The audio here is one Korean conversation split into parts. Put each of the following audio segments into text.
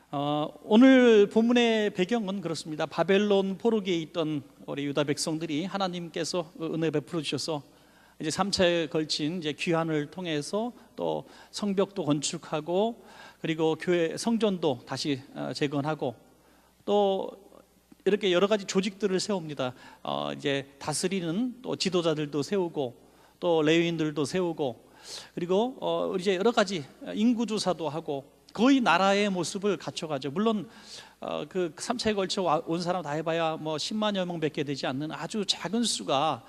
오늘 본문의 배경은 그렇습니다. 바벨론 포로기에 있던 우리 유다 백성들이 하나님께서 은혜 베풀어 주셔서 이제 3차에 걸친 이제 귀환을 통해서 또 성벽도 건축하고 그리고 교회 성전도 다시 재건하고 또 이렇게 여러 가지 조직들을 세웁니다. 이제 다스리는 또 지도자들도 세우고 또 레위인들도 세우고 그리고 이제 여러 가지 인구조사도 하고 거의 나라의 모습을 갖춰가죠. 물론 그 3차에 걸쳐 온 사람 다 해봐야 뭐 10만여 명밖에 되지 않는 아주 작은 수가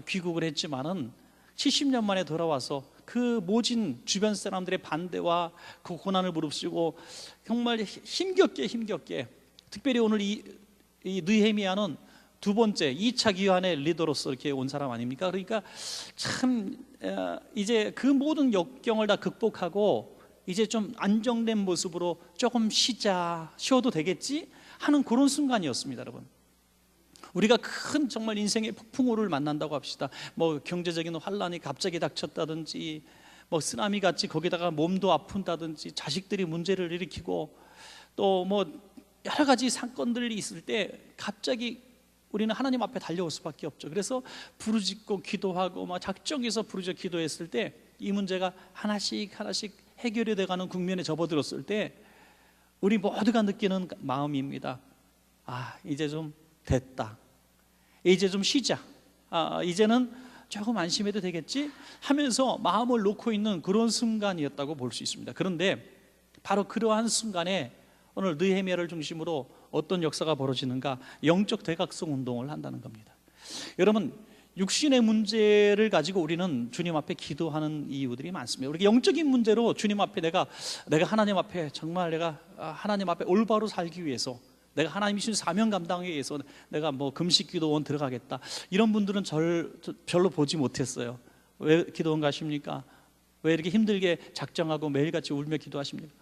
귀국을 했지만은 70년 만에 돌아와서 그 모진 주변 사람들의 반대와 그 고난을 무릅쓰고 정말 힘겹게 특별히 오늘 이 느헤미야는 두 번째 2차 기환의 리더로서 이렇게 온 사람 아닙니까? 그러니까 참 이제 그 모든 역경을 다 극복하고 이제 좀 안정된 모습으로 조금 쉬어도 되겠지 하는 그런 순간이었습니다. 여러분, 우리가 큰 정말 인생의 폭풍우를 만난다고 합시다. 뭐 경제적인 환란이 갑자기 닥쳤다든지 뭐 쓰나미 같이 거기다가 몸도 아픈다든지 자식들이 문제를 일으키고 또 뭐 여러 가지 사건들이 있을 때 갑자기 우리는 하나님 앞에 달려올 수밖에 없죠. 그래서 부르짖고 기도하고 막 작정해서 부르짖어 기도했을 때 이 문제가 하나씩 해결이 돼가는 국면에 접어들었을 때 우리 모두가 느끼는 마음입니다. 이제 좀 됐다, 이제 좀 쉬자, 이제는 조금 안심해도 되겠지 하면서 마음을 놓고 있는 그런 순간이었다고 볼 수 있습니다. 그런데 바로 그러한 순간에 오늘 느헤미야를 중심으로 어떤 역사가 벌어지는가? 영적 대각성 운동을 한다는 겁니다. 여러분, 육신의 문제를 가지고 우리는 주님 앞에 기도하는 이유들이 많습니다. 우리 영적인 문제로 주님 앞에 내가 하나님 앞에 정말 내가 하나님 앞에 올바로 살기 위해서, 내가 하나님이 주신 사명 감당하기 위해서 내가 뭐 금식 기도원 들어가겠다, 이런 분들은 별로 보지 못했어요. 왜 기도원 가십니까? 왜 이렇게 힘들게 작정하고 매일같이 울며 기도하십니까?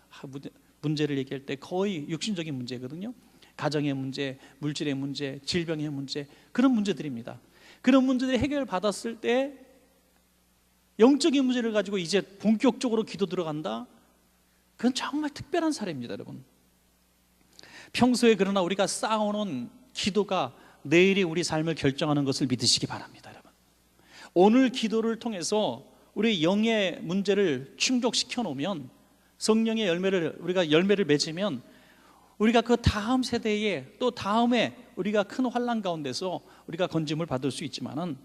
문제를 얘기할 때 거의 육신적인 문제거든요. 가정의 문제, 물질의 문제, 질병의 문제, 그런 문제들입니다. 그런 문제들이 해결받았을 때 영적인 문제를 가지고 이제 본격적으로 기도 들어간다? 그건 정말 특별한 사례입니다. 여러분, 평소에 그러나 우리가 쌓아오는 기도가 내일이 우리 삶을 결정하는 것을 믿으시기 바랍니다. 여러분, 오늘 기도를 통해서 우리 영의 문제를 충족시켜 놓으면, 성령의 우리가 열매를 맺으면 우리가 그 다음 세대에 또 다음에 우리가 큰 환난 가운데서 우리가 건짐을 받을 수 있지만은,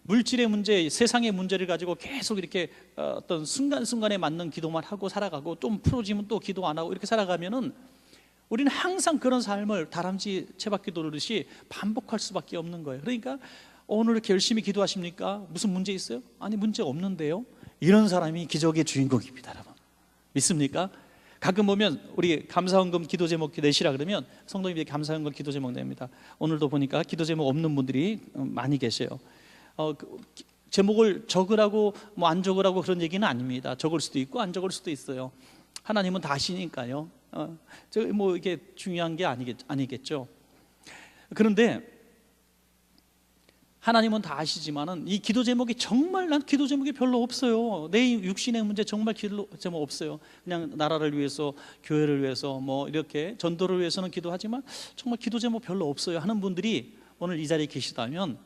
물질의 문제, 세상의 문제를 가지고 계속 이렇게 어떤 순간순간에 맞는 기도만 하고 살아가고 좀 풀어지면 또 기도 안 하고 이렇게 살아가면은 우리는 항상 그런 삶을 다람쥐 채바퀴 돌듯이 반복할 수밖에 없는 거예요. 그러니까 오늘 이렇게 열심히 기도하십니까? 무슨 문제 있어요? 아니, 문제 없는데요. 이런 사람이 기적의 주인공입니다. 여러분, 믿습니까? 가끔 보면 우리 감사헌금 기도 제목 내시라 그러면 성도님들이 감사헌금 기도 제목 냅니다. 오늘도 보니까 기도 제목 없는 분들이 많이 계세요. 제목을 적으라고 뭐 안 적으라고 그런 얘기는 아닙니다. 적을 수도 있고 안 적을 수도 있어요. 하나님은 다 아시니까요. 뭐 이게 중요한 게 아니겠죠. 그런데 하나님은 다 아시지만은 이 기도 제목이 정말, 난 기도 제목이 별로 없어요. 내 육신의 문제 정말 기도 제목 없어요. 그냥 나라를 위해서, 교회를 위해서, 뭐 이렇게 전도를 위해서는 기도하지만 정말 기도 제목 별로 없어요 하는 분들이 오늘 이 자리에 계시다면,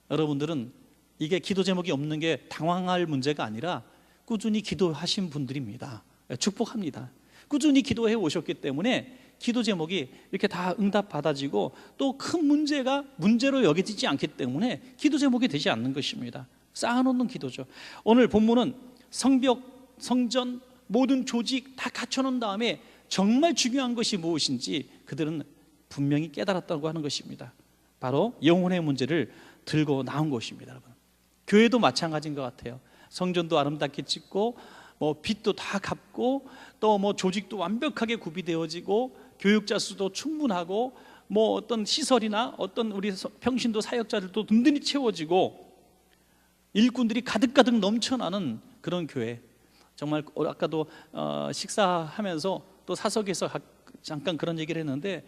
여러분들은 이게 기도 제목이 없는 게 당황할 문제가 아니라 꾸준히 기도하신 분들입니다. 축복합니다. 꾸준히 기도해 오셨기 때문에 기도 제목이 이렇게 다 응답 받아지고 또 큰 문제가 문제로 여겨지지 않기 때문에 기도 제목이 되지 않는 것입니다. 쌓아놓는 기도죠. 오늘 본문은 성벽, 성전, 모든 조직 다 갖춰놓은 다음에 정말 중요한 것이 무엇인지 그들은 분명히 깨달았다고 하는 것입니다. 바로 영혼의 문제를 들고 나온 것입니다. 여러분, 교회도 마찬가지인 것 같아요. 성전도 아름답게 짓고 뭐 빚도 다 갚고 또 뭐 조직도 완벽하게 구비되어지고 교육자 수도 충분하고 뭐 어떤 시설이나 어떤 우리 평신도 사역자들도 든든히 채워지고 일꾼들이 가득가득 넘쳐나는 그런 교회. 정말 아까도 식사하면서 또 사석에서 잠깐 그런 얘기를 했는데,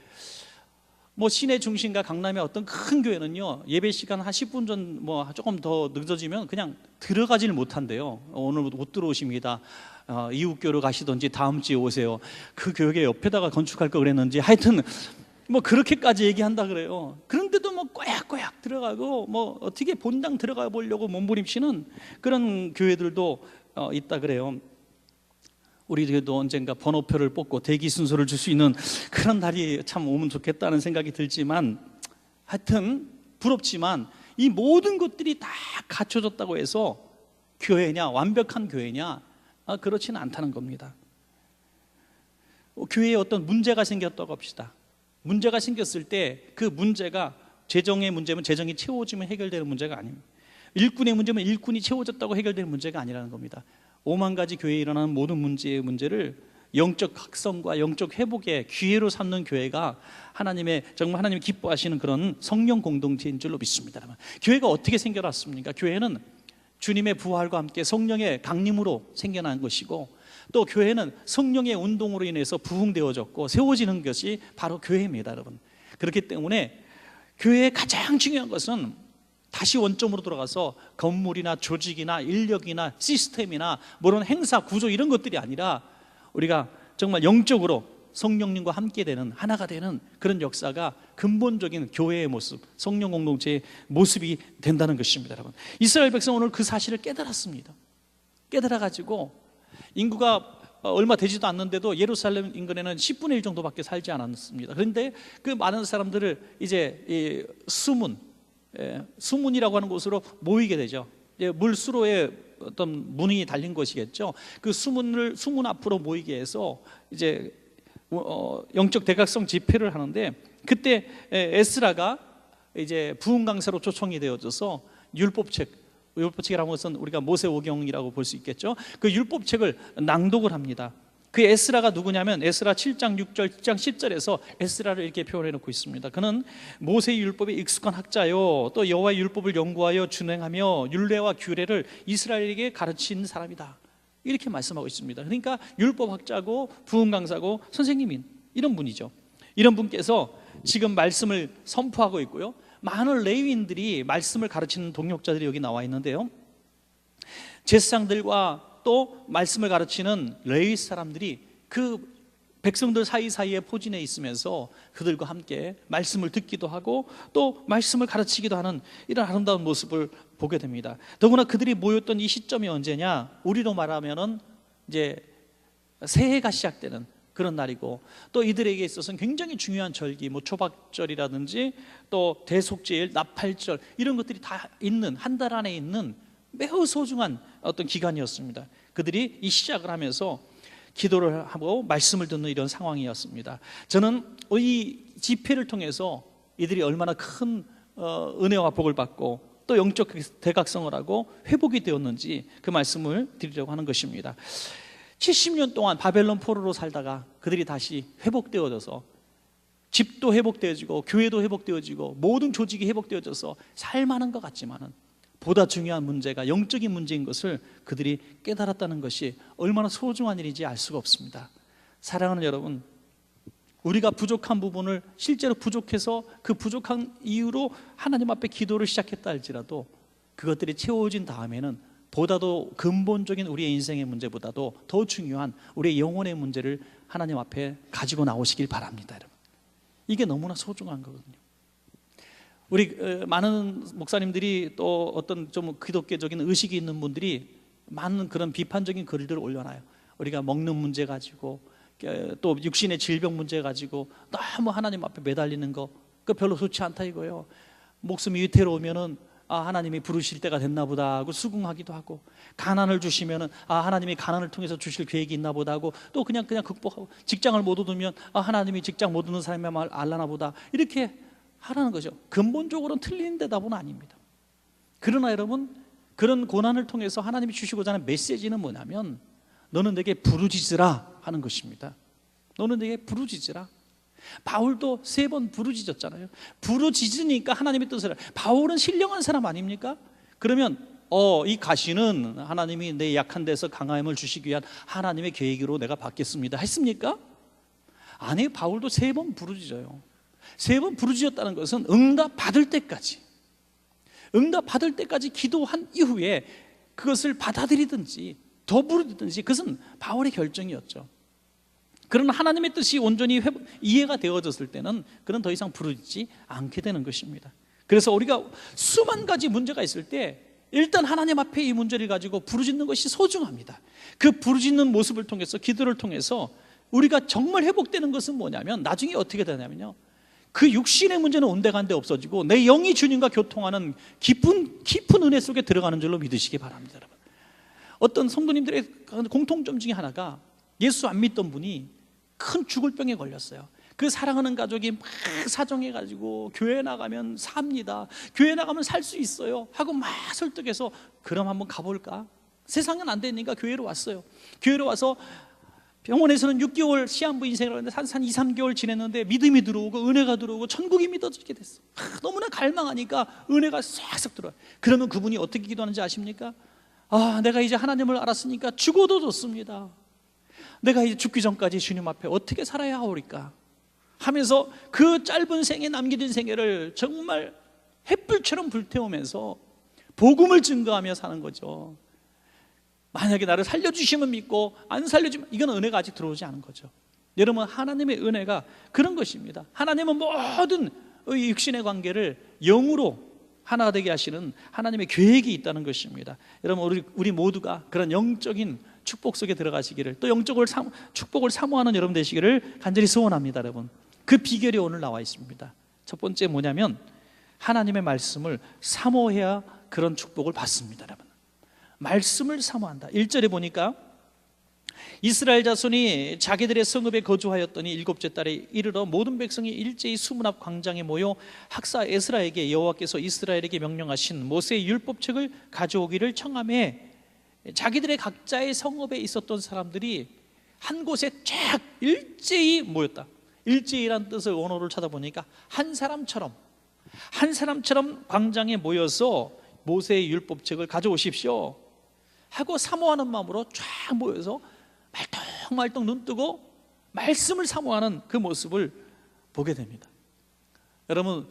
뭐 시내 중심과 강남의 어떤 큰 교회는요, 예배 시간 한 10분 전 뭐 조금 더 늦어지면 그냥 들어가지를 못한대요. 오늘 못 들어오십니다. 이웃교로 가시든지 다음 주에 오세요. 그 교회 옆에다가 건축할 거 그랬는지 하여튼 뭐 그렇게까지 얘기한다 그래요. 그런데도 뭐 꼬약꼬약 들어가고 뭐 어떻게 본당 들어가 보려고 몸부림치는 그런 교회들도 있다 그래요. 우리들도 언젠가 번호표를 뽑고 대기 순서를 줄 수 있는 그런 날이 참 오면 좋겠다는 생각이 들지만, 하여튼 부럽지만 이 모든 것들이 다 갖춰졌다고 해서 교회냐, 완벽한 교회냐, 그렇지는 않다는 겁니다. 교회에 어떤 문제가 생겼다고 합시다. 문제가 생겼을 때 그 문제가 재정의 문제면 재정이 채워지면 해결되는 문제가 아닙니다. 일꾼의 문제면 일꾼이 채워졌다고 해결되는 문제가 아니라는 겁니다. 5만 가지 교회에 일어나는 모든 문제를 영적 각성과 영적 회복의 기회로 삼는 교회가 정말 하나님이 기뻐하시는 그런 성령 공동체인 줄로 믿습니다. 교회가 어떻게 생겨났습니까? 교회는 주님의 부활과 함께 성령의 강림으로 생겨난 것이고, 또 교회는 성령의 운동으로 인해서 부흥되어졌고 세워지는 것이 바로 교회입니다, 여러분. 그렇기 때문에 교회의 가장 중요한 것은 다시 원점으로 돌아가서 건물이나 조직이나 인력이나 시스템이나 그런 행사 구조 이런 것들이 아니라 우리가 정말 영적으로 성령님과 함께 되는, 하나가 되는 그런 역사가 근본적인 교회의 모습, 성령 공동체의 모습이 된다는 것입니다, 여러분. 이스라엘 백성은 오늘 그 사실을 깨달았습니다. 깨달아가지고 인구가 얼마 되지도 않는데도 예루살렘 인근에는 10분의 1 정도밖에 살지 않았습니다. 그런데 그 많은 사람들을 이제 수문이라고 하는 곳으로 모이게 되죠. 물수로에 어떤 문이 달린 것이겠죠. 그 수문 앞으로 모이게 해서 이제 영적 대각성 집회를 하는데, 그때 에스라가 이제 부흥 강사로 초청이 되어져서 율법책이라는 것은 우리가 모세오경이라고 볼 수 있겠죠. 그 율법책을 낭독을 합니다. 그 에스라가 누구냐면 에스라 7장 6절, 7장 10절에서 에스라를 이렇게 표현해 놓고 있습니다. 그는 모세의 율법에 익숙한 학자요, 또 여호와의 율법을 연구하여 준행하며 율례와 규례를 이스라엘에게 가르친 사람이다, 이렇게 말씀하고 있습니다. 그러니까 율법 학자고 부흥 강사고 선생님인 이런 분이죠. 이런 분께서 지금 말씀을 선포하고 있고요, 많은 레위인들이 말씀을 가르치는 동역자들이 여기 나와 있는데요, 제사장들과 또 말씀을 가르치는 레위 사람들이 그 백성들 사이사이에 포진해 있으면서 그들과 함께 말씀을 듣기도 하고 또 말씀을 가르치기도 하는 이런 아름다운 모습을 보게 됩니다. 더구나 그들이 모였던 이 시점이 언제냐, 우리로 말하면은 이제 새해가 시작되는 그런 날이고, 또 이들에게 있어서는 굉장히 중요한 절기, 뭐 초박절이라든지 또 대속제일, 나팔절 이런 것들이 다 있는, 한 달 안에 있는 매우 소중한 어떤 기간이었습니다. 그들이 이 시작을 하면서 기도를 하고 말씀을 듣는 이런 상황이었습니다. 저는 이 집회를 통해서 이들이 얼마나 큰 은혜와 복을 받고 또 영적 대각성을 하고 회복이 되었는지 그 말씀을 드리려고 하는 것입니다. 70년 동안 바벨론 포로로 살다가 그들이 다시 회복되어져서 집도 회복되어지고 교회도 회복되어지고 모든 조직이 회복되어져서 살만한 것 같지만은 보다 중요한 문제가 영적인 문제인 것을 그들이 깨달았다는 것이 얼마나 소중한 일인지 알 수가 없습니다. 사랑하는 여러분, 우리가 부족한 부분을 실제로 부족해서 그 부족한 이유로 하나님 앞에 기도를 시작했다 할지라도 그것들이 채워진 다음에는 보다도 근본적인 우리의 인생의 문제보다도 더 중요한 우리의 영혼의 문제를 하나님 앞에 가지고 나오시길 바랍니다, 여러분. 이게 너무나 소중한 거거든요. 우리 많은 목사님들이 또 어떤 좀 기독교적인 의식이 있는 분들이 많은 그런 비판적인 글들을 올려놔요. 우리가 먹는 문제 가지고 또 육신의 질병 문제 가지고 너무 하나님 앞에 매달리는 거, 그 별로 좋지 않다 이거예요. 목숨이 위태로우면은 하나님이 부르실 때가 됐나 보다 하고 수긍하기도 하고, 가난을 주시면은 하나님이 가난을 통해서 주실 계획이 있나 보다 하고 또 그냥 극복하고, 직장을 못 얻으면 하나님이 직장 못 얻는 사람의 마음을 알라나 보다 이렇게 하라는 거죠. 근본적으로는 틀린 대답은 아닙니다. 그러나 여러분, 그런 고난을 통해서 하나님이 주시고자 하는 메시지는 뭐냐면 너는 내게 부르짖으라 하는 것입니다. 너는 내게 부르짖으라. 바울도 3번 부르짖었잖아요. 부르짖으니까 하나님의 뜻을 알아요. 바울은 신령한 사람 아닙니까? 그러면 이 가시는 하나님이 내 약한 데서 강함을 주시기 위한 하나님의 계획으로 내가 받겠습니다 했습니까? 아니, 바울도 3번 부르짖어요. 3번 부르짖었다는 것은 응답 받을 때까지 기도한 이후에 그것을 받아들이든지 더 부르든지 그것은 바울의 결정이었죠. 그러나 하나님의 뜻이 온전히 이해가 되어졌을 때는 그는 더 이상 부르지 않게 되는 것입니다. 그래서 우리가 수만 가지 문제가 있을 때 일단 하나님 앞에 이 문제를 가지고 부르짖는 것이 소중합니다. 그 부르짖는 모습을 통해서, 기도를 통해서 우리가 정말 회복되는 것은 뭐냐면, 나중에 어떻게 되냐면요, 그 육신의 문제는 온데간데 없어지고 내 영이 주님과 교통하는 깊은 은혜 속에 들어가는 줄로 믿으시기 바랍니다. 여러분, 어떤 성도님들의 공통점 중에 하나가 예수 안 믿던 분이 큰 죽을 병에 걸렸어요. 그 사랑하는 가족이 막 사정해가지고 교회 나가면 삽니다, 교회 나가면 살 수 있어요 하고 막 설득해서 그럼 한번 가볼까? 세상은 안 되니까 교회로 왔어요. 교회로 와서 병원에서는 6개월 시한부 인생을 하는데 한 2, 3개월 지냈는데 믿음이 들어오고 은혜가 들어오고 천국이 믿어지게 됐어. 너무나 갈망하니까 은혜가 싹싹 들어와요. 그러면 그분이 어떻게 기도하는지 아십니까? 내가 이제 하나님을 알았으니까 죽어도 좋습니다. 내가 이제 죽기 전까지 주님 앞에 어떻게 살아야 하오리까 하면서 그 짧은 생에, 남겨진 생애를 정말 햇불처럼 불태우면서 복음을 증거하며 사는 거죠. 만약에 나를 살려주시면 믿고 안 살려주면 이건 은혜가 아직 들어오지 않은 거죠. 여러분, 하나님의 은혜가 그런 것입니다. 하나님은 모든 육신의 관계를 영으로 하나 되게 하시는 하나님의 계획이 있다는 것입니다. 여러분, 우리 모두가 그런 영적인 축복 속에 들어가시기를, 또 영적으로 축복을 사모하는 여러분 되시기를 간절히 소원합니다. 여러분, 그 비결이 오늘 나와 있습니다. 첫 번째 뭐냐면, 하나님의 말씀을 사모해야 그런 축복을 받습니다. 여러분, 말씀을 사모한다. 1절에 보니까 이스라엘 자손이 자기들의 성읍에 거주하였더니 7째 달에 이르러 모든 백성이 일제히 수문 앞 광장에 모여 학사 에스라에게 여호와께서 이스라엘에게 명령하신 모세의 율법책을 가져오기를 청하매, 자기들의 각자의 성읍에 있었던 사람들이 한 곳에 쫙 일제히 모였다. 일제히란 뜻을 원어를 찾아보니까 한 사람처럼 광장에 모여서 모세의 율법책을 가져오십시오 하고 사모하는 마음으로 쫙 모여서 말똥말똥 눈 뜨고 말씀을 사모하는 그 모습을 보게 됩니다. 여러분,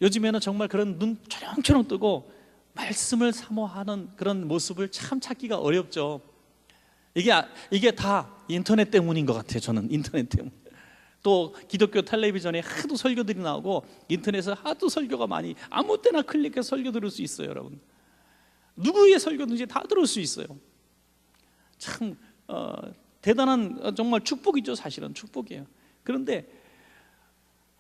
요즘에는 정말 그런 눈 초롱초롱 뜨고 말씀을 사모하는 그런 모습을 참 찾기가 어렵죠. 이게 다 인터넷 때문인 것 같아요. 저는 인터넷 때문. 또 기독교 텔레비전에 하도 설교들이 나오고 인터넷에 하도 설교가 많이, 아무 때나 클릭해서 설교 들을 수 있어요. 여러분, 누구의 설교든지 다 들을 수 있어요. 참 대단한 정말 축복이죠. 사실은 축복이에요. 그런데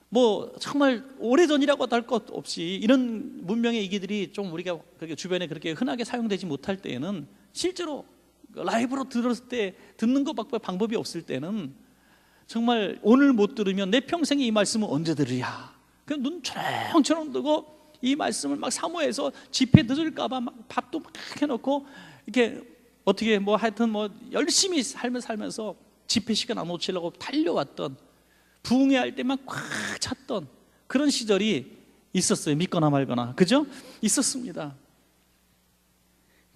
뭐 정말 오래전이라고 할 것 없이 이런 문명의 이기들이 좀 우리가 주변에 그렇게 흔하게 사용되지 못할 때에는, 실제로 라이브로 들었을 때 듣는 것밖에 방법이 없을 때는 정말 오늘 못 들으면 내 평생에 이 말씀을 언제 들으랴, 그냥 눈 초롱초롱 뜨고 이 말씀을 막 사모해서 집회 늦을까봐 막 밥도 막 해놓고 이렇게 어떻게 뭐 하여튼 뭐 열심히 살면서 집회 시간 안 놓치려고 달려왔던, 부흥회할 때만 꽉 찼던 그런 시절이 있었어요. 믿거나 말거나, 그죠? 있었습니다.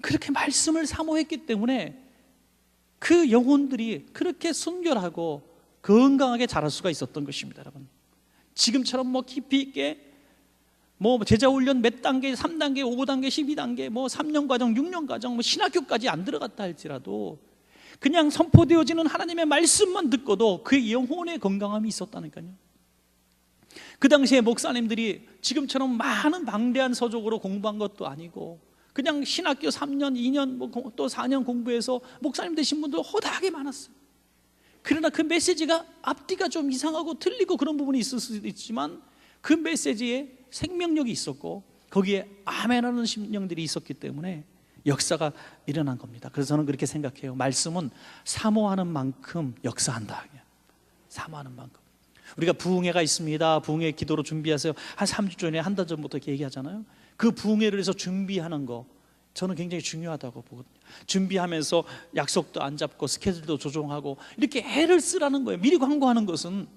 그렇게 말씀을 사모했기 때문에 그 영혼들이 그렇게 순결하고 건강하게 자랄 수가 있었던 것입니다. 여러분, 지금처럼 뭐 깊이 있게 뭐 제자 훈련 몇 단계, 3단계, 5단계, 12단계, 뭐 3년 과정, 6년 과정, 뭐 신학교까지 안 들어갔다 할지라도 그냥 선포되어지는 하나님의 말씀만 듣고도 그 영혼의 건강함이 있었다니까요. 그 당시에 목사님들이 지금처럼 많은 방대한 서적으로 공부한 것도 아니고 그냥 신학교 3년, 2년, 또 4년 공부해서 목사님 되신 분들 허다하게 많았어요. 그러나 그 메시지가 앞뒤가 좀 이상하고 틀리고 그런 부분이 있을 수도 있지만 그 메시지에 생명력이 있었고 거기에 아멘하는 심령들이 있었기 때문에 역사가 일어난 겁니다. 그래서 저는 그렇게 생각해요. 말씀은 사모하는 만큼 역사한다. 사모하는 만큼. 우리가 부흥회가 있습니다. 부흥회 기도로 준비하세요. 한 3주 전에, 한 달 전부터 이렇게 얘기하잖아요. 그 부흥회를 해서 준비하는 거 저는 굉장히 중요하다고 보거든요. 준비하면서 약속도 안 잡고 스케줄도 조정하고 이렇게 애를 쓰라는 거예요. 미리 광고하는 것은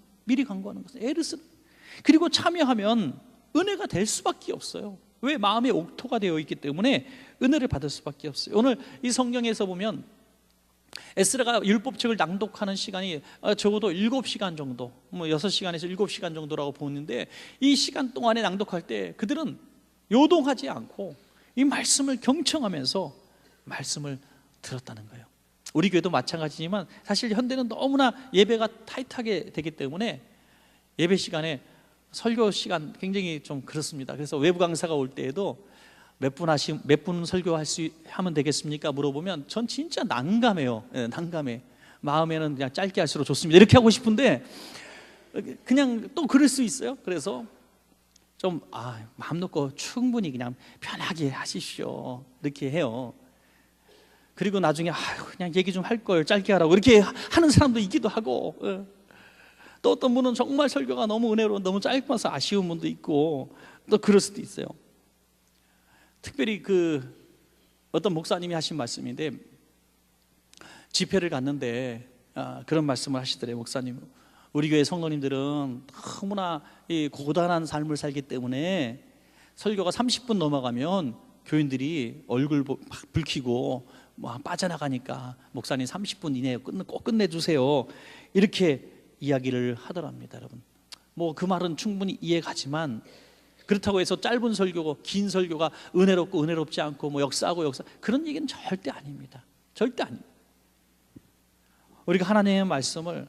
애를 쓰는. 그리고 참여하면 은혜가 될 수밖에 없어요. 왜? 마음의 옥토가 되어 있기 때문에 은혜를 받을 수밖에 없어요. 오늘 이 성경에서 보면 에스라가 율법책을 낭독하는 시간이 적어도 7시간 정도, 뭐 6시간에서 7시간 정도라고 보는데, 이 시간 동안에 낭독할 때 그들은 요동하지 않고 이 말씀을 경청하면서 말씀을 들었다는 거예요. 우리 교회도 마찬가지지만 사실 현대는 너무나 예배가 타이트하게 되기 때문에 예배 시간에 설교 시간 굉장히 좀 그렇습니다. 그래서 외부 강사가 올 때에도 몇 분 하면 되겠습니까? 물어보면 전 진짜 난감해요. 난감해. 마음에는 그냥 짧게 할수록 좋습니다. 이렇게 하고 싶은데 그냥 또 그럴 수 있어요. 그래서 좀 마음 놓고 충분히 그냥 편하게 하십시오. 이렇게 해요. 그리고 나중에 그냥 얘기 좀 할 걸 짧게 하라고 이렇게 하는 사람도 있기도 하고, 또 어떤 분은 정말 설교가 너무 은혜로워 너무 짧아서 아쉬운 분도 있고 또 그럴 수도 있어요. 특별히 어떤 목사님이 하신 말씀인데, 집회를 갔는데 그런 말씀을 하시더래요. 목사님, 우리 교회 성도님들은 너무나 이 고단한 삶을 살기 때문에 설교가 30분 넘어가면 교인들이 얼굴 막 붉히고 빠져나가니까 목사님 30분 이내에 꼭 끝내주세요. 이렇게 이야기를 하더랍니다. 여러분, 그 말은 충분히 이해가지만 그렇다고 해서 짧은 설교고 긴 설교가 은혜롭고 은혜롭지 않고 역사하고 그런 얘기는 절대 아닙니다. 절대 아닙니다. 우리가 하나님의 말씀을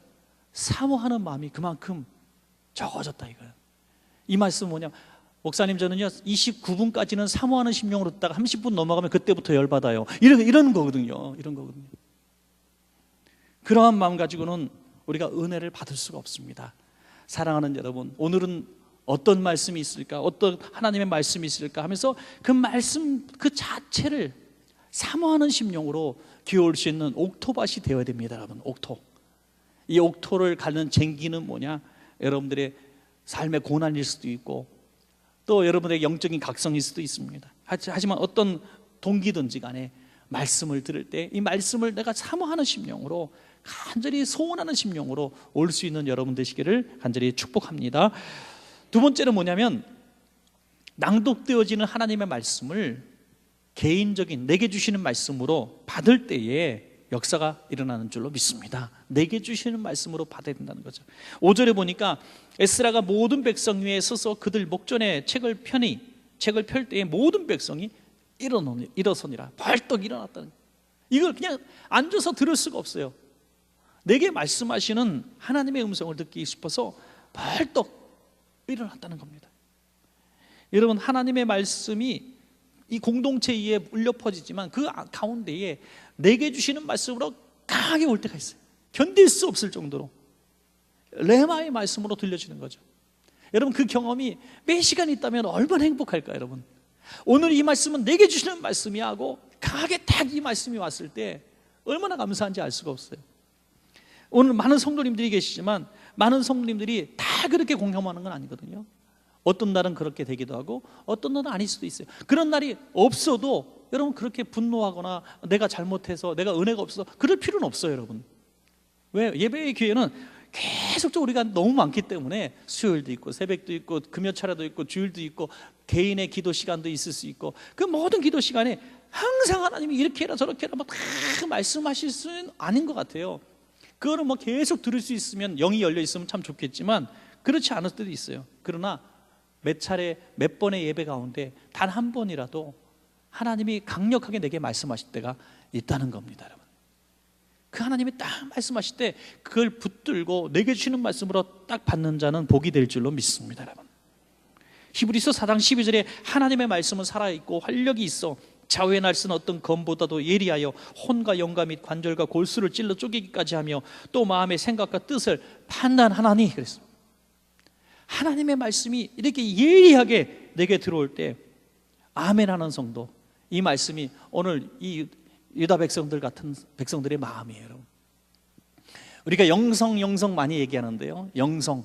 사모하는 마음이 그만큼 적어졌다 이거예요. 이 말씀은 뭐냐, 목사님 저는요 29분까지는 사모하는 심령으로 듣다가 30분 넘어가면 그때부터 열받아요. 이런 거거든요. 이런 거거든요. 그러한 마음 가지고는 우리가 은혜를 받을 수가 없습니다. 사랑하는 여러분, 오늘은 어떤 말씀이 있을까, 어떤 하나님의 말씀이 있을까 하면서 그 말씀 그 자체를 사모하는 심령으로 기어올 수 있는 옥토밭이 되어야 됩니다. 여러분, 옥토. 이 옥토를 가는 쟁기는 뭐냐, 여러분들의 삶의 고난일 수도 있고 또 여러분의 영적인 각성일 수도 있습니다. 하지만 어떤 동기든지 간에 말씀을 들을 때 이 말씀을 내가 사모하는 심령으로, 간절히 소원하는 심령으로 올 수 있는 여러분 되시기를 간절히 축복합니다. 두 번째는 뭐냐면, 낭독되어지는 하나님의 말씀을 개인적인 내게 주시는 말씀으로 받을 때에 역사가 일어나는 줄로 믿습니다. 내게 주시는 말씀으로 받아야 된다는 거죠. 5절에 보니까 에스라가 모든 백성 위에 서서 그들 목전에 책을 펼 때에 모든 백성이 일어서니라. 벌떡 일어났다는 거예요. 이걸 그냥 앉아서 들을 수가 없어요. 내게 말씀하시는 하나님의 음성을 듣기 싶어서 벌떡 일어났다는 겁니다. 여러분, 하나님의 말씀이 이 공동체 위에 울려 퍼지지만 그 가운데에 내게 주시는 말씀으로 강하게 올 때가 있어요. 견딜 수 없을 정도로 레마의 말씀으로 들려지는 거죠. 여러분, 그 경험이 매 시간 있다면 얼마나 행복할까요? 여러분, 오늘 이 말씀은 내게 주시는 말씀이야 하고 강하게 딱 이 말씀이 왔을 때 얼마나 감사한지 알 수가 없어요. 오늘 많은 성도님들이 계시지만 많은 성도님들이 다 그렇게 공감하는 건 아니거든요. 어떤 날은 그렇게 되기도 하고 어떤 날은 아닐 수도 있어요. 그런 날이 없어도 여러분 그렇게 분노하거나 내가 잘못해서 내가 은혜가 없어서 그럴 필요는 없어요. 여러분, 왜? 예배의 기회는 계속적으로 우리가 너무 많기 때문에 수요일도 있고 새벽도 있고 금요차례도 있고 주일도 있고 개인의 기도 시간도 있을 수 있고 그 모든 기도 시간에 항상 하나님이 이렇게 해라 저렇게 해라 다 말씀하실 수는 아닌 것 같아요. 그거를 계속 들을 수 있으면, 영이 열려 있으면 참 좋겠지만 그렇지 않을 때도 있어요. 그러나 몇 차례 몇 번의 예배 가운데 단 한 번이라도 하나님이 강력하게 내게 말씀하실 때가 있다는 겁니다. 여러분, 그 하나님이 딱 말씀하실 때 그걸 붙들고 내게 주시는 말씀으로 딱 받는 자는 복이 될 줄로 믿습니다. 여러분, 히브리서 4장 12절에 하나님의 말씀은 살아있고 활력이 있어 좌우의 날선 어떤 검보다도 예리하여 혼과 영과 및 관절과 골수를 찔러 쪼개기까지 하며 또 마음의 생각과 뜻을 판단하나니 그랬습니다. 하나님의 말씀이 이렇게 예리하게 내게 들어올 때 아멘 하는 성도, 이 말씀이 오늘 이 유다 백성들 같은 백성들의 마음이에요. 여러분, 우리가 영성 많이 얘기하는데요, 영성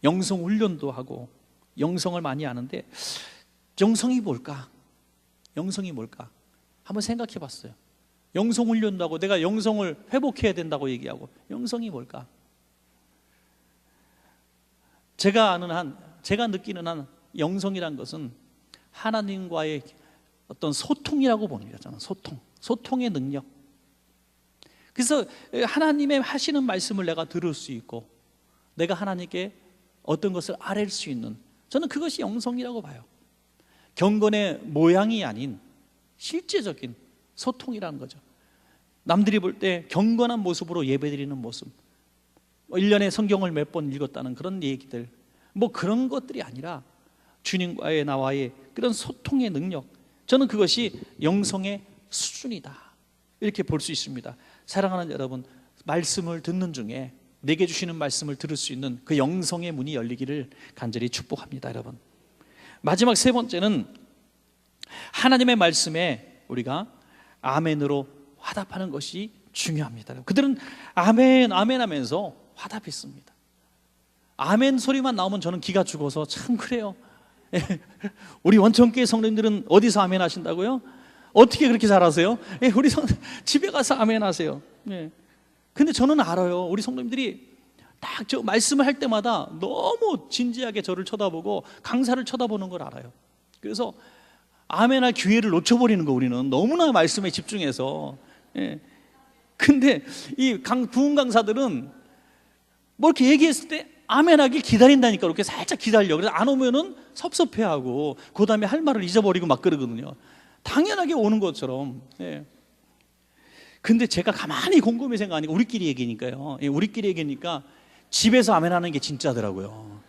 훈련도 하고 영성을 많이 하는데 영성이 뭘까? 영성이 뭘까? 한번 생각해 봤어요. 영성 훈련도 하고 내가 영성을 회복해야 된다고 얘기하고 영성이 뭘까? 제가 느끼는 한 영성이란 것은 하나님과의 어떤 소통이라고 봅니다. 저는 소통의 능력. 그래서 하나님의 하시는 말씀을 내가 들을 수 있고 내가 하나님께 어떤 것을 아뢰 수 있는, 저는 그것이 영성이라고 봐요. 경건의 모양이 아닌 실제적인 소통이라는 거죠. 남들이 볼 때 경건한 모습으로 예배드리는 모습, 1년에 성경을 몇 번 읽었다는 그런 얘기들, 그런 것들이 아니라 주님과의 나와의 그런 소통의 능력, 저는 그것이 영성의 수준이다, 이렇게 볼 수 있습니다. 사랑하는 여러분, 말씀을 듣는 중에 내게 주시는 말씀을 들을 수 있는 그 영성의 문이 열리기를 간절히 축복합니다. 여러분, 마지막 세 번째는 하나님의 말씀에 우리가 아멘으로 화답하는 것이 중요합니다. 그들은 아멘 아멘 하면서 화답했습니다. 아멘 소리만 나오면 저는 기가 죽어서 참 그래요. 우리 원천교회 성도님들은 어디서 아멘 하신다고요? 어떻게 그렇게 잘하세요? 우리 집에 가서 아멘 하세요. 근데 저는 알아요. 우리 성도님들이 딱 저 말씀을 할 때마다 너무 진지하게 저를 쳐다보고 강사를 쳐다보는 걸 알아요. 그래서 아멘할 기회를 놓쳐버리는 거, 우리는 너무나 말씀에 집중해서. 근데 이 부흥 강사들은 이렇게 얘기했을 때 아멘하길 기다린다니까. 이렇게 살짝 기다려. 그래서 안 오면은 섭섭해하고 그 다음에 할 말을 잊어버리고 막 그러거든요. 당연하게 오는 것처럼. 근데 제가 가만히 곰곰이 생각하니까, 우리끼리 얘기니까요. 우리끼리 얘기니까 집에서 아멘하는 게 진짜더라고요.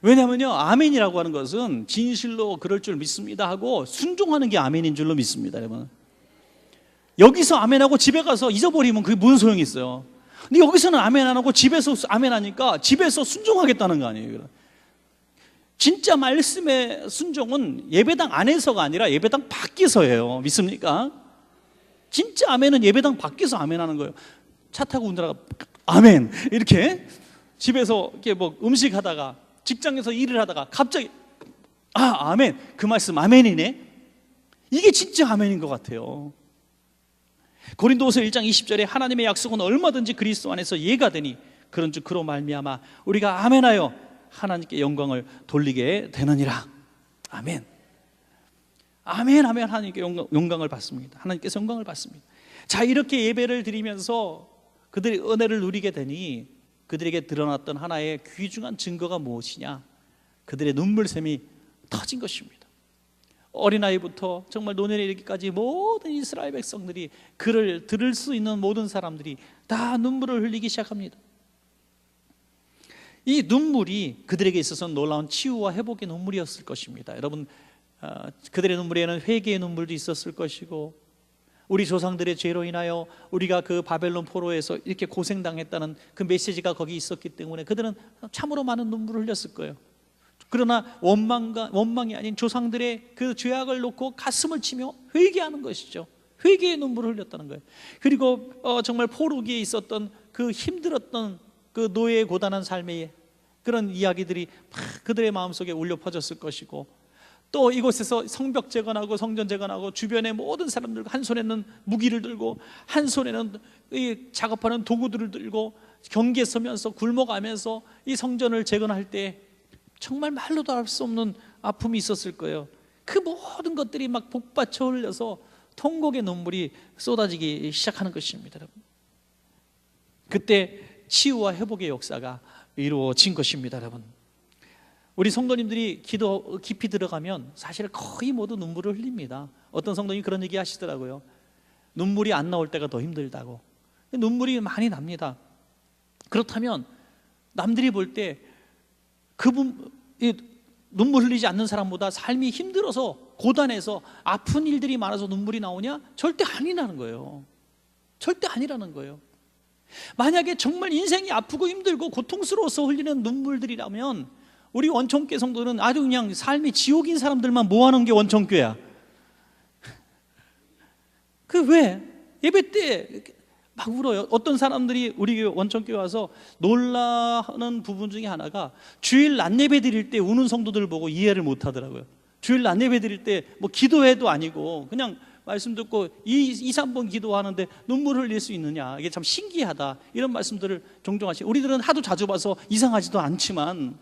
왜냐하면요, 아멘이라고 하는 것은 진실로 그럴 줄 믿습니다 하고 순종하는 게 아멘인 줄로 믿습니다. 여러분, 여기서 아멘하고 집에 가서 잊어버리면 그게 무슨 소용이 있어요? 근데 여기서는 아멘 안 하고 집에서 아멘하니까 집에서 순종하겠다는 거 아니에요? 진짜 말씀의 순종은 예배당 안에서가 아니라 예배당 밖에서예요. 믿습니까? 진짜 아멘은 예배당 밖에서 아멘하는 거예요. 차 타고 운전하다가 아멘 이렇게, 집에서 이렇게 음식 하다가, 직장에서 일을 하다가 갑자기 아멘, 그 말씀 아멘이네, 이게 진짜 아멘인 것 같아요. 고린도후서 1장 20절에 하나님의 약속은 얼마든지 그리스도 안에서 예가 되니 그런즉 그로 말미암아 우리가 아멘하여 하나님께 영광을 돌리게 되느니라. 아멘. 아멘 하면 하나님께 영광을 받습니다. 하나님께서 영광을 받습니다. 자, 이렇게 예배를 드리면서 그들이 은혜를 누리게 되니 그들에게 드러났던 하나의 귀중한 증거가 무엇이냐? 그들의 눈물샘이 터진 것입니다. 어린아이부터 정말 노년에 이르기까지 모든 이스라엘 백성들이, 그를 들을 수 있는 모든 사람들이 다 눈물을 흘리기 시작합니다. 이 눈물이 그들에게 있어서는 놀라운 치유와 회복의 눈물이었을 것입니다. 여러분, 그들의 눈물에는 회개의 눈물도 있었을 것이고, 우리 조상들의 죄로 인하여 우리가 그 바벨론 포로에서 이렇게 고생당했다는 그 메시지가 거기 있었기 때문에 그들은 참으로 많은 눈물을 흘렸을 거예요. 그러나 원망이 아닌 조상들의 그 죄악을 놓고 가슴을 치며 회개하는 것이죠. 회개의 눈물을 흘렸다는 거예요. 그리고 정말 포로기에 있었던 그 힘들었던 그 노예의 고단한 삶의 그런 이야기들이 막 그들의 마음속에 울려 퍼졌을 것이고, 또 이곳에서 성벽 재건하고 성전 재건하고 주변의 모든 사람들, 한 손에는 무기를 들고 한 손에는 이 작업하는 도구들을 들고 경계에 서면서 굶어가면서 이 성전을 재건할 때 정말 말로도 할 수 없는 아픔이 있었을 거예요. 그 모든 것들이 막 복받쳐 흘려서 통곡의 눈물이 쏟아지기 시작하는 것입니다. 여러분, 그때 치유와 회복의 역사가 이루어진 것입니다. 여러분, 우리 성도님들이 기도 깊이 들어가면 사실 거의 모두 눈물을 흘립니다. 어떤 성도님이 그런 얘기 하시더라고요. 눈물이 안 나올 때가 더 힘들다고. 눈물이 많이 납니다. 그렇다면 남들이 볼 때 그분 눈물 흘리지 않는 사람보다 삶이 힘들어서 고단해서 아픈 일들이 많아서 눈물이 나오냐? 절대 아니라는 거예요. 절대 아니라는 거예요. 만약에 정말 인생이 아프고 힘들고 고통스러워서 흘리는 눈물들이라면 우리 원천교회 성도는 아주 그냥 삶이 지옥인 사람들만 모아놓은 게 원천교회야. 왜? 예배 때 막 울어요. 어떤 사람들이 우리 원천교회 와서 놀라는 부분 중에 하나가 주일 낮예배 드릴 때 우는 성도들 보고 이해를 못 하더라고요. 주일 낮예배 드릴 때 기도회도 아니고 그냥 말씀 듣고 2-3번 기도하는데 눈물을 흘릴 수 있느냐, 이게 참 신기하다, 이런 말씀들을 종종 하시고, 우리들은 하도 자주 봐서 이상하지도 않지만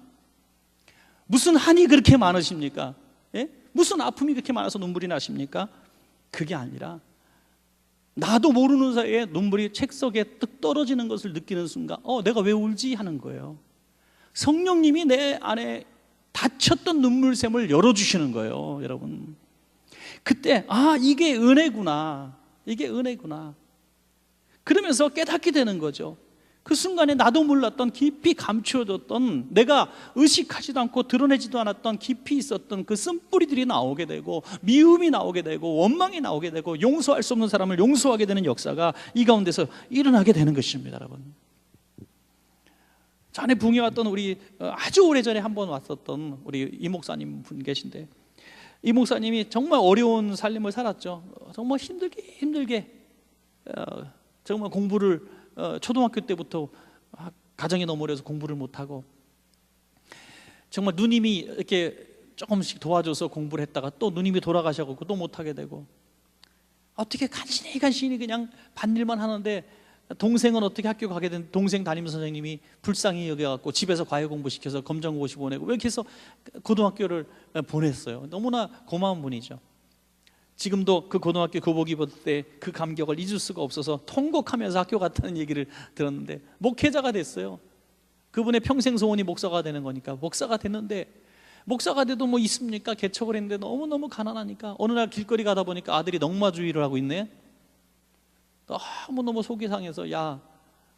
무슨 한이 그렇게 많으십니까? 예? 무슨 아픔이 그렇게 많아서 눈물이 나십니까? 그게 아니라 나도 모르는 사이에 눈물이 책석에 뚝 떨어지는 것을 느끼는 순간 내가 왜 울지 하는 거예요. 성령님이 내 안에 닫혔던 눈물샘을 열어주시는 거예요. 여러분, 그때 이게 은혜구나, 이게 은혜구나 그러면서 깨닫게 되는 거죠. 그 순간에 나도 몰랐던 깊이 감추어졌던, 내가 의식하지도 않고 드러내지도 않았던 깊이 있었던 그 쓴뿌리들이 나오게 되고, 미움이 나오게 되고, 원망이 나오게 되고, 용서할 수 없는 사람을 용서하게 되는 역사가 이 가운데서 일어나게 되는 것입니다. 여러분, 전에 붕에 왔던 우리 아주 오래전에 한번 왔었던 우리 이 목사님 분 계신데, 이 목사님이 정말 어려운 삶을 살았죠. 정말 힘들게 정말 공부를 초등학교 때부터 가정이 너무 어려서 공부를 못하고, 정말 누님이 이렇게 조금씩 도와줘서 공부를 했다가 또 누님이 돌아가셔서 또 못하게 되고, 어떻게 간신히 그냥 밭일만 하는데, 동생은 어떻게 학교 가게 된, 동생 담임 선생님이 불쌍히 여겨갖고 집에서 과외 공부시켜서 검정고시 보내고 이렇게 해서 고등학교를 보냈어요. 너무나 고마운 분이죠. 지금도 그 고등학교 교복 입을 때 그 감격을 잊을 수가 없어서 통곡하면서 학교 갔다는 얘기를 들었는데, 목회자가 됐어요. 그분의 평생 소원이 목사가 되는 거니까 목사가 됐는데, 목사가 돼도 뭐 있습니까? 개척을 했는데 너무너무 가난하니까 어느 날 길거리 가다 보니까 아들이 넉마주의를 하고 있네. 너무너무 속이 상해서, 야,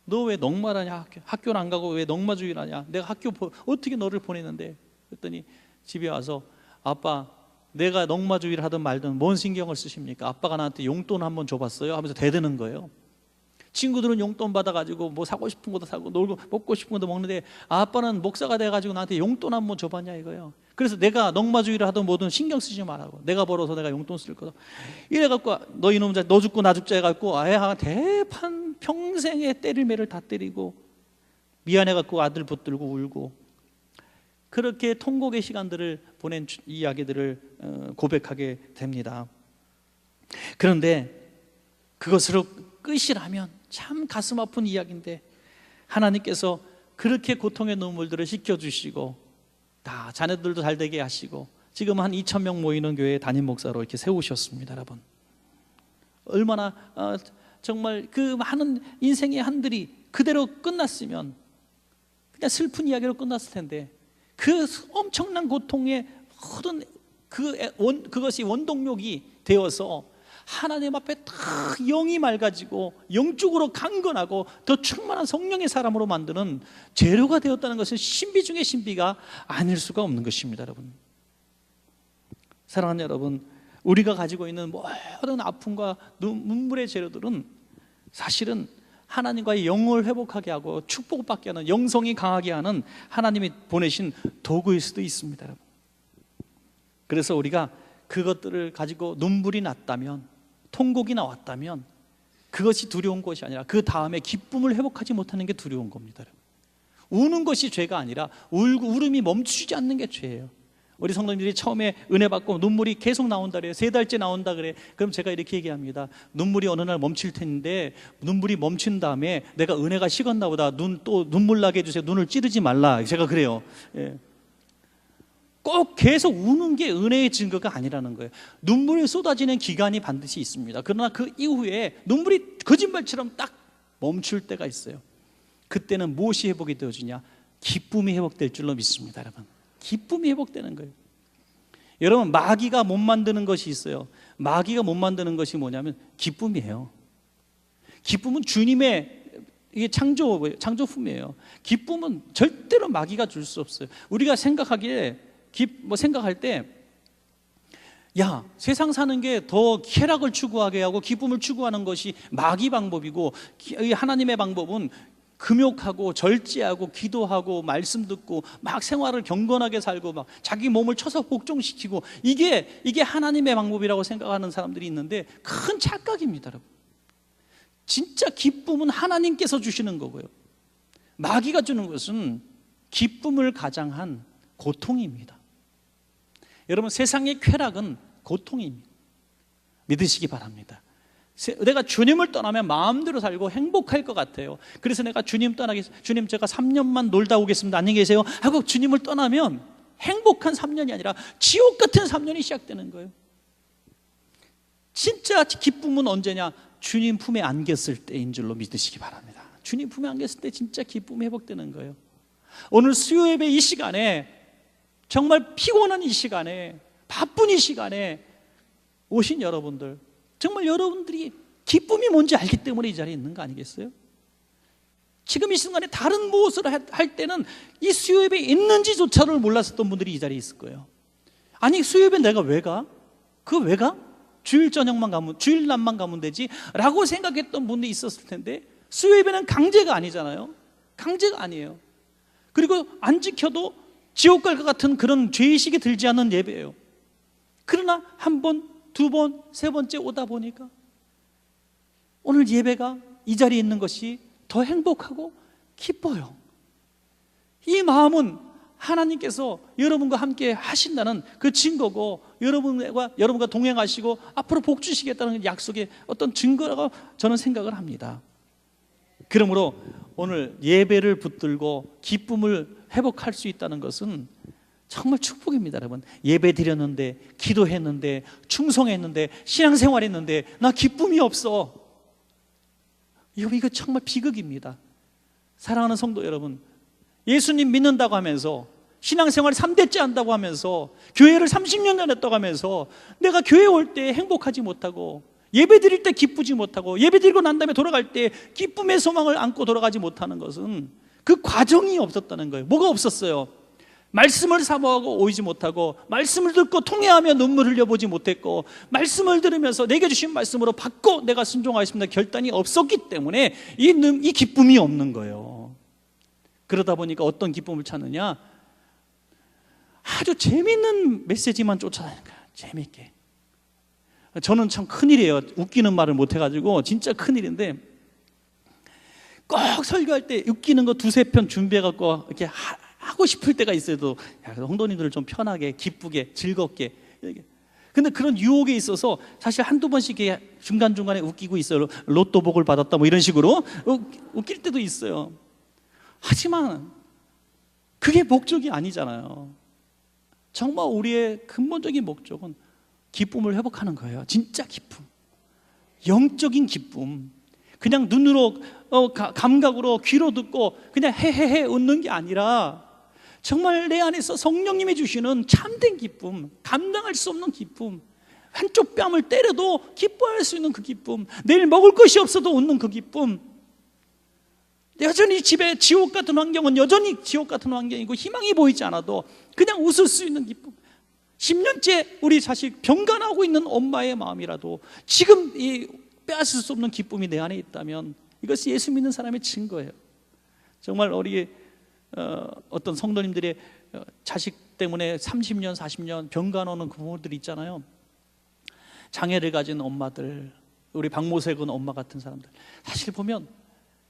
너 왜 넉마라냐? 학교를 안 가고 왜 넉마주의를 하냐? 내가 학교 어떻게 너를 보냈는데? 그랬더니 집에 와서, 아빠, 내가 넉마주의를 하든 말든 뭔 신경을 쓰십니까? 아빠가 나한테 용돈 한번 줘봤어요? 하면서 대드는 거예요. 친구들은 용돈 받아가지고 뭐 사고 싶은 것도 사고 놀고 먹고 싶은 것도 먹는데, 아빠는 목사가 돼가지고 나한테 용돈 한번 줘봤냐 이거예요. 그래서 내가 넉마주의를 하든 뭐든 신경 쓰지 말라고, 내가 벌어서 내가 용돈 쓸 거다 이래갖고, 너 이놈 자, 너 죽고 나 죽자 해갖고 아예 대판 평생에 때릴 매를 다 때리고, 미안해갖고 아들 붙들고 울고, 그렇게 통곡의 시간들을 보낸 이야기들을 고백하게 됩니다. 그런데 그것으로 끝이라면 참 가슴 아픈 이야기인데, 하나님께서 그렇게 고통의 눈물들을 씻겨주시고, 다 자녀들도 잘 되게 하시고, 지금 한 2,000명 모이는 교회 담임 목사로 이렇게 세우셨습니다. 여러분, 얼마나 정말 그 많은 인생의 한들이 그대로 끝났으면 그냥 슬픈 이야기로 끝났을 텐데, 그 엄청난 고통의 모든 그것이 원동력이 되어서 하나님 앞에 다 영이 맑아지고 영적으로 강건하고 더 충만한 성령의 사람으로 만드는 재료가 되었다는 것은 신비 중의 신비가 아닐 수가 없는 것입니다. 여러분, 사랑하는 여러분, 우리가 가지고 있는 모든 아픔과 눈물의 재료들은 사실은 하나님과의 영을 회복하게 하고 축복받게 하는, 영성이 강하게 하는 하나님이 보내신 도구일 수도 있습니다. 여러분, 그래서 우리가 그것들을 가지고 눈물이 났다면, 통곡이 나왔다면, 그것이 두려운 것이 아니라 그 다음에 기쁨을 회복하지 못하는 게 두려운 겁니다. 우는 것이 죄가 아니라 울음이 멈추지 않는 게 죄예요. 우리 성도님들이 처음에 은혜 받고 눈물이 계속 나온다 그래요. 3달째 나온다 그래. 그럼 제가 이렇게 얘기합니다. 눈물이 어느 날 멈출 텐데, 눈물이 멈춘 다음에 내가 은혜가 식었나 보다, 또 눈물 나게 해주세요. 눈을 찌르지 말라, 제가 그래요. 예. 꼭 계속 우는 게 은혜의 증거가 아니라는 거예요. 눈물이 쏟아지는 기간이 반드시 있습니다. 그러나 그 이후에 눈물이 거짓말처럼 딱 멈출 때가 있어요. 그때는 무엇이 회복이 되어지냐? 기쁨이 회복될 줄로 믿습니다. 여러분, 기쁨이 회복되는 거예요. 여러분, 마귀가 못 만드는 것이 있어요. 마귀가 못 만드는 것이 뭐냐면 기쁨이에요. 기쁨은 주님의 이게 창조품이에요. 기쁨은 절대로 마귀가 줄 수 없어요. 우리가 생각하기에 생각할 때, 야, 세상 사는 게 더 쾌락을 추구하게 하고 기쁨을 추구하는 것이 마귀 방법이고, 하나님의 방법은 금욕하고 절제하고 기도하고 말씀 듣고 막 생활을 경건하게 살고 막 자기 몸을 쳐서 복종시키고, 이게 하나님의 방법이라고 생각하는 사람들이 있는데 큰 착각입니다. 여러분, 진짜 기쁨은 하나님께서 주시는 거고요, 마귀가 주는 것은 기쁨을 가장한 고통입니다. 여러분, 세상의 쾌락은 고통입니다. 믿으시기 바랍니다. 내가 주님을 떠나면 마음대로 살고 행복할 것 같아요. 그래서 내가 주님 제가 3년만 놀다 오겠습니다, 안녕히 계세요 하고 주님을 떠나면 행복한 3년이 아니라 지옥 같은 3년이 시작되는 거예요. 진짜 기쁨은 언제냐? 주님 품에 안겼을 때인 줄로 믿으시기 바랍니다. 주님 품에 안겼을 때 진짜 기쁨이 회복되는 거예요. 오늘 수요 예배 이 시간에, 정말 피곤한 이 시간에, 바쁜 이 시간에 오신 여러분들, 정말 여러분들이 기쁨이 뭔지 알기 때문에 이 자리에 있는 거 아니겠어요? 지금 이 순간에 다른 무엇을 할 때는 이 수요예배 있는지조차를 몰랐었던 분들이 이 자리에 있을 거예요. 아니, 수요예배 내가 왜 가? 그거 왜 가? 주일 저녁만 가면, 주일 낮만 가면 되지 라고 생각했던 분들이 있었을 텐데, 수요예배는 강제가 아니잖아요. 강제가 아니에요. 그리고 안 지켜도 지옥 갈 것 같은 그런 죄의식이 들지 않는 예배예요. 그러나 한 번, 두 번, 세 번째 오다 보니까 오늘 예배가 이 자리에 있는 것이 더 행복하고 기뻐요. 이 마음은 하나님께서 여러분과 함께 하신다는 그 증거고, 여러분과 동행하시고 앞으로 복 주시겠다는 약속의 어떤 증거라고 저는 생각을 합니다. 그러므로 오늘 예배를 붙들고 기쁨을 회복할 수 있다는 것은 정말 축복입니다. 여러분, 예배 드렸는데, 기도했는데, 충성했는데, 신앙생활했는데 나 기쁨이 없어, 이거 정말 비극입니다. 사랑하는 성도 여러분, 예수님 믿는다고 하면서, 신앙생활 3대째 한다고 하면서, 교회를 30년 다녔다고 하면서 내가 교회 올 때 행복하지 못하고, 예배 드릴 때 기쁘지 못하고, 예배 드리고 난 다음에 돌아갈 때 기쁨의 소망을 안고 돌아가지 못하는 것은 그 과정이 없었다는 거예요. 뭐가 없었어요? 말씀을 사모하고 오이지 못하고, 말씀을 듣고 통회하며 눈물 흘려보지 못했고, 말씀을 들으면서 내게 주신 말씀으로 받고 내가 순종하겠습니다 결단이 없었기 때문에 이 기쁨이 없는 거예요. 그러다 보니까 어떤 기쁨을 찾느냐? 아주 재미있는 메시지만 쫓아다니는 거예요. 재미있게. 저는 참 큰일이에요. 웃기는 말을 못해가지고 진짜 큰일인데, 꼭 설교할 때 웃기는 거 두세 편 준비해갖고 이렇게 하고 싶을 때가 있어도, 성도님들을 좀 편하게, 기쁘게, 즐겁게. 근데 그런 유혹에 있어서 사실 한두 번씩 중간중간에 웃기고 있어요. 로또 복을 받았다 뭐 이런 식으로 웃길 때도 있어요. 하지만 그게 목적이 아니잖아요. 정말 우리의 근본적인 목적은 기쁨을 회복하는 거예요. 진짜 기쁨, 영적인 기쁨. 그냥 눈으로 감각으로 귀로 듣고 그냥 헤헤헤 웃는 게 아니라, 정말 내 안에서 성령님이 주시는 참된 기쁨, 감당할 수 없는 기쁨, 한쪽 뺨을 때려도 기뻐할 수 있는 그 기쁨, 내일 먹을 것이 없어도 웃는 그 기쁨, 여전히 집에 지옥 같은 환경은 여전히 지옥 같은 환경이고 희망이 보이지 않아도 그냥 웃을 수 있는 기쁨, 10년째 우리 자식 병간하고 있는 엄마의 마음이라도 지금 이 빼앗을 수 없는 기쁨이 내 안에 있다면 이것이 예수 믿는 사람의 증거예요. 정말 우리 어떤 성도님들의 자식 때문에 30년, 40년 병간호는 그 부모들이 있잖아요. 장애를 가진 엄마들, 우리 박모색은 엄마 같은 사람들, 사실 보면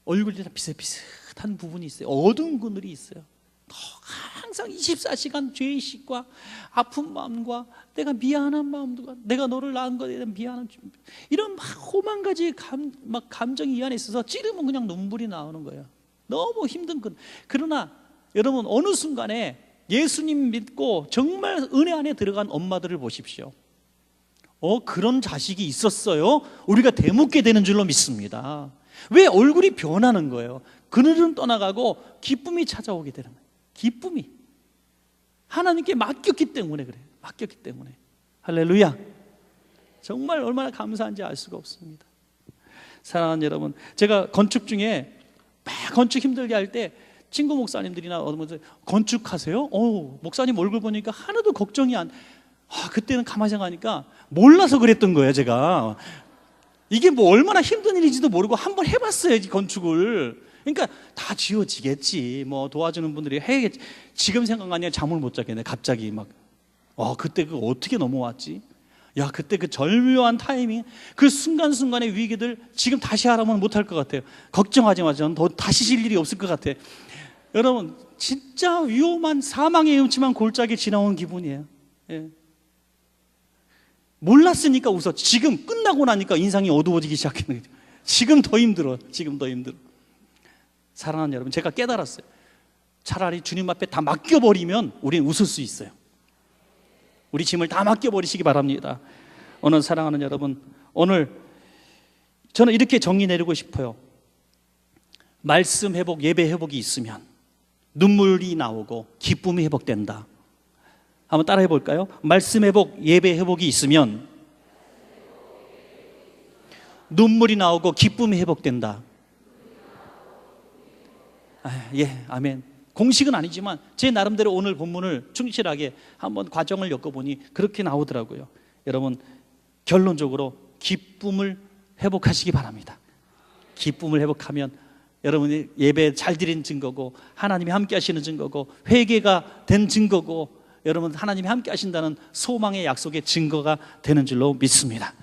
얼굴이 다 비슷비슷한 부분이 있어요. 어두운 그늘이 있어요. 항상 24시간 죄의식과 아픈 마음과 내가 미안한 마음과 내가 너를 낳은 것에 대한 미안한, 이런 막 오만 가지 감정이 이 안에 있어서 찌르면 그냥 눈물이 나오는 거예요. 너무 힘든 것. 그러나 여러분, 어느 순간에 예수님 믿고 정말 은혜 안에 들어간 엄마들을 보십시오. 그런 자식이 있었어요? 우리가 되묻게 되는 줄로 믿습니다. 왜? 얼굴이 변하는 거예요. 그늘은 떠나가고 기쁨이 찾아오게 되는 거예요. 기쁨이 하나님께 맡겼기 때문에 그래요. 맡겼기 때문에. 할렐루야. 정말 얼마나 감사한지 알 수가 없습니다. 사랑하는 여러분, 제가 건축 중에 막 건축 힘들게 할 때 친구 목사님들이나 어머니들 건축하세요? 목사님 얼굴 보니까 하나도 걱정이 그때는 가만히 생각하니까 몰라서 그랬던 거예요. 제가 이게 뭐 얼마나 힘든 일인지도 모르고 한번 해봤어야지 건축을. 그러니까 다 지어지겠지, 뭐 도와주는 분들이 해야겠지. 지금 생각하니까 잠을 못 자겠네. 갑자기 막 그때 그거 어떻게 넘어왔지? 야, 그때 그 절묘한 타이밍, 그 순간순간의 위기들 지금 다시 하라면 못할 것 같아요. 걱정하지 마, 저는 더 다시 질 일이 없을 것 같아. 여러분, 진짜 위험한 사망의 음침한 골짜기 지나온 기분이에요. 예. 몰랐으니까 웃어. 지금 끝나고 나니까 인상이 어두워지기 시작했는 거죠. 지금 더 힘들어. 사랑하는 여러분, 제가 깨달았어요. 차라리 주님 앞에 다 맡겨버리면 우리는 웃을 수 있어요. 우리 짐을 다 맡겨버리시기 바랍니다. 오늘 사랑하는 여러분, 오늘 저는 이렇게 정의 내리고 싶어요. 말씀 회복, 예배 회복이 있으면 눈물이 나오고 기쁨이 회복된다. 한번 따라해 볼까요? 말씀 회복, 예배 회복이 있으면 눈물이 나오고 기쁨이 회복된다. 예, 아멘. 공식은 아니지만 제 나름대로 오늘 본문을 충실하게 한번 과정을 엮어보니 그렇게 나오더라고요. 여러분, 결론적으로 기쁨을 회복하시기 바랍니다. 기쁨을 회복하면 여러분이 예배 잘 드린 증거고, 하나님이 함께 하시는 증거고, 회개가 된 증거고, 여러분 하나님이 함께 하신다는 소망의 약속의 증거가 되는 줄로 믿습니다.